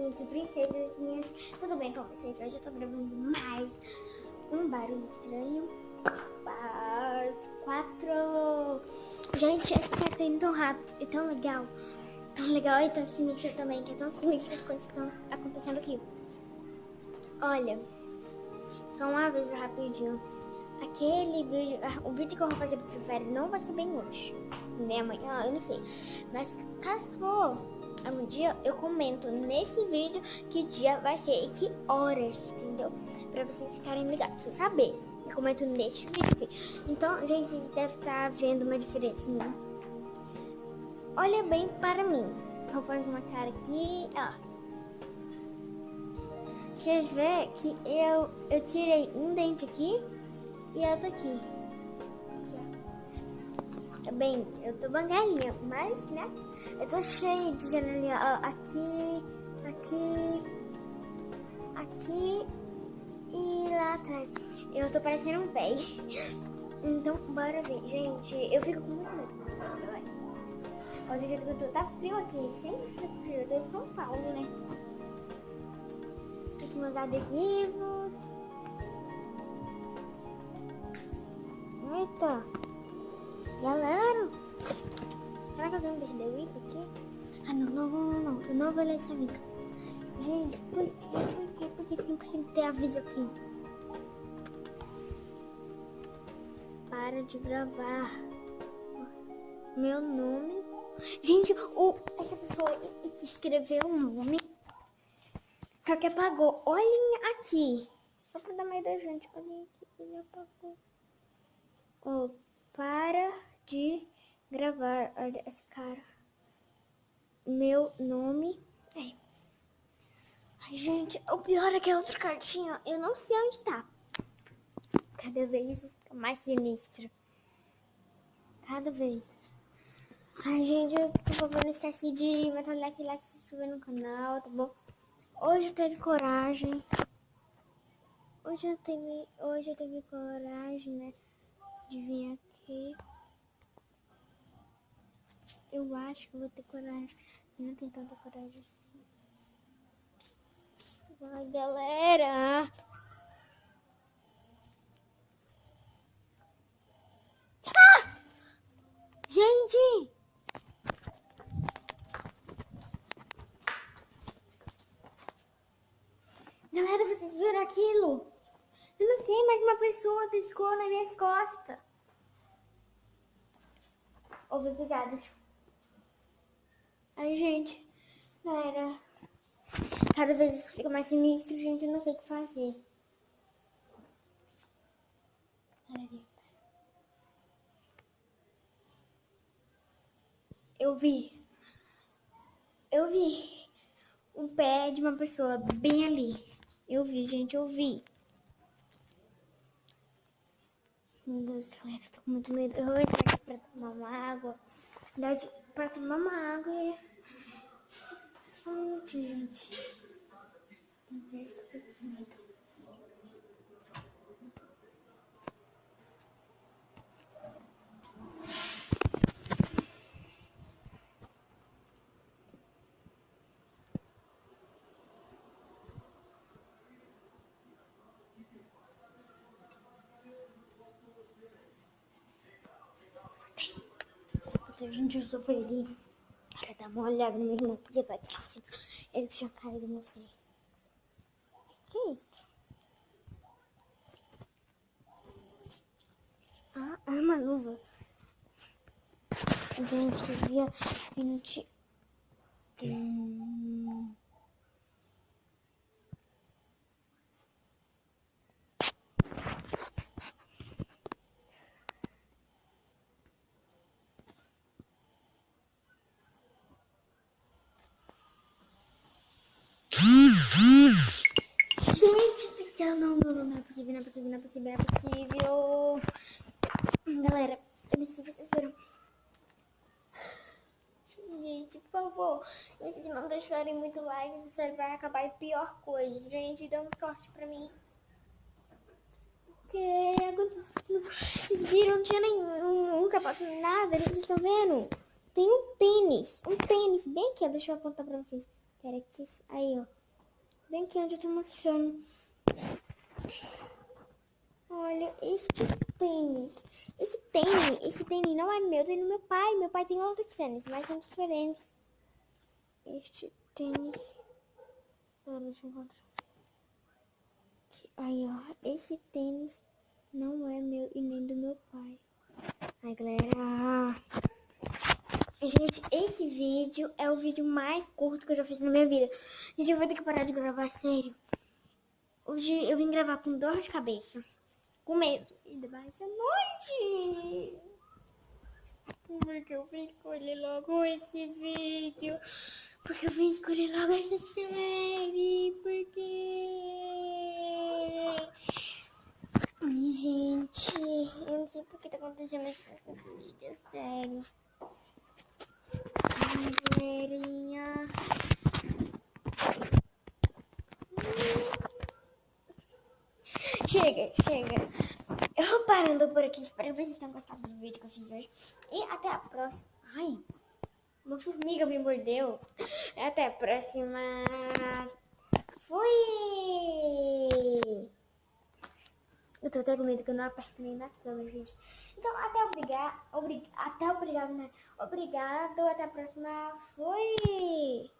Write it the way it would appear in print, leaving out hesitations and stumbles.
princesas e princesinhas, tudo bem com vocês? Hoje eu tô gravando mais um barulho estranho, parte 4. Gente, essa série tá indo tão rápido e tão legal e tão sinistra também, que é tão sinistra as coisas que estão acontecendo aqui. Olha, só uma vez rapidinho, aquele vídeo, o vídeo que eu vou fazer pro Free não vai ser bem hoje, nem amanhã, eu não sei, mas caso for um dia, eu comento nesse vídeo que dia vai ser e que horas, entendeu? Pra vocês ficarem ligados, pra saber. Eu comento nesse vídeo aqui. Então, gente, vocês devem estar vendo uma diferença, né? Olha bem para mim. Vou fazer uma cara aqui, ó. Vocês verem que eu tirei um dente aqui e outro aqui. Tá bem, eu tô bangalinha, mas, né? Eu tô cheio de janelinha, ó, aqui e lá atrás. Eu tô parecendo um pé. Então, bora ver. Gente, eu fico com muito medo. Ó, do jeito que eu tô, tá frio aqui. Sempre frio. Eu tô em São Paulo, né? Aqui meus adesivos. Eita. Galera. Será que alguém perdeu isso aqui? Ah, não. Eu não vou ler essa amiga. Gente, por quê? Porque sempre tem que ter aviso aqui. Para de gravar. Meu nome. Gente, essa pessoa escreveu o nome. Só que apagou. Olhem aqui. Só pra dar mais da gente. Olhem aqui. Ele apagou. Para de gravar. Olha esse cara. Meu nome. Ai, gente, o pior é que é outra cartinha. Eu não sei onde tá. Cada vez fica mais sinistra. Cada vez. Ai, gente, por favor, não esquece de meter o like e se inscrever no canal, tá bom? Hoje eu tive coragem. Hoje eu tive coragem, né? De vir aqui. Eu acho que eu vou ter coragem. Eu não tenho tanta coragem assim. Ai, galera. Ah! Gente! Galera, vocês viram aquilo? Eu não sei, mas uma pessoa piscou nas minhas costas. Houve pisadas. Ai, gente. Galera. Cada vez isso fica mais sinistro, gente. Eu não sei o que fazer. Eu vi um pé de uma pessoa bem ali. Eu vi, gente, eu vi. Meu Deus, galera, eu tô com muito medo. Eu vou entrar aqui pra tomar uma água. Na verdade, pra tomar uma água e... Só um minutinho, gente. Meu Deus, tô com medo. Gente, eu sou ele. Para dar uma olhada no meu irmão, porque vai estar assim. Ele tinha caído, não sei. Que é isso? Ah, é uma luva. Gente, eu via vindo de... Gente do céu, não é possível. Galera, eu não sei se vocês viram. Gente, por favor, se não deixarem muito like, isso aí vai acabar em pior coisa. Gente, dá uma sorte pra mim. Porque aconteceu. Vocês viram? Não tinha nenhum sapato, nada, vocês estão vendo? Tem um tênis bem aqui, ó. Deixa eu apontar pra vocês. Pera aqui, aí, ó. Bem aqui onde eu tô mostrando. Olha, tênis. Esse tênis não é meu, tem do meu pai. Meu pai tem outros tênis, mas são diferentes. Este tênis. Deixa eu encontrar. Aí, ó. Esse tênis não é meu e nem do meu pai. Ai, galera. Gente, esse vídeo é o vídeo mais curto que eu já fiz na minha vida. Gente, eu vou ter que parar de gravar, sério. Hoje eu vim gravar com dor de cabeça. Com medo. Ainda mais à noite. Porque eu vim escolher logo esse vídeo. Porque eu vim escolher logo essa série. Porque... Ai, gente. Eu não sei por que tá acontecendo isso nesse vídeo, sério. Galerinha. Chega. Eu vou parando por aqui. Espero que vocês tenham gostado do vídeo que eu fiz hoje. E até a próxima. Ai, uma formiga me mordeu. Até a próxima. Fui! Eu tô até com medo que eu não aperto nem na câmera, gente. Então, até obrigado, né? Obrigado, até a próxima. Fui!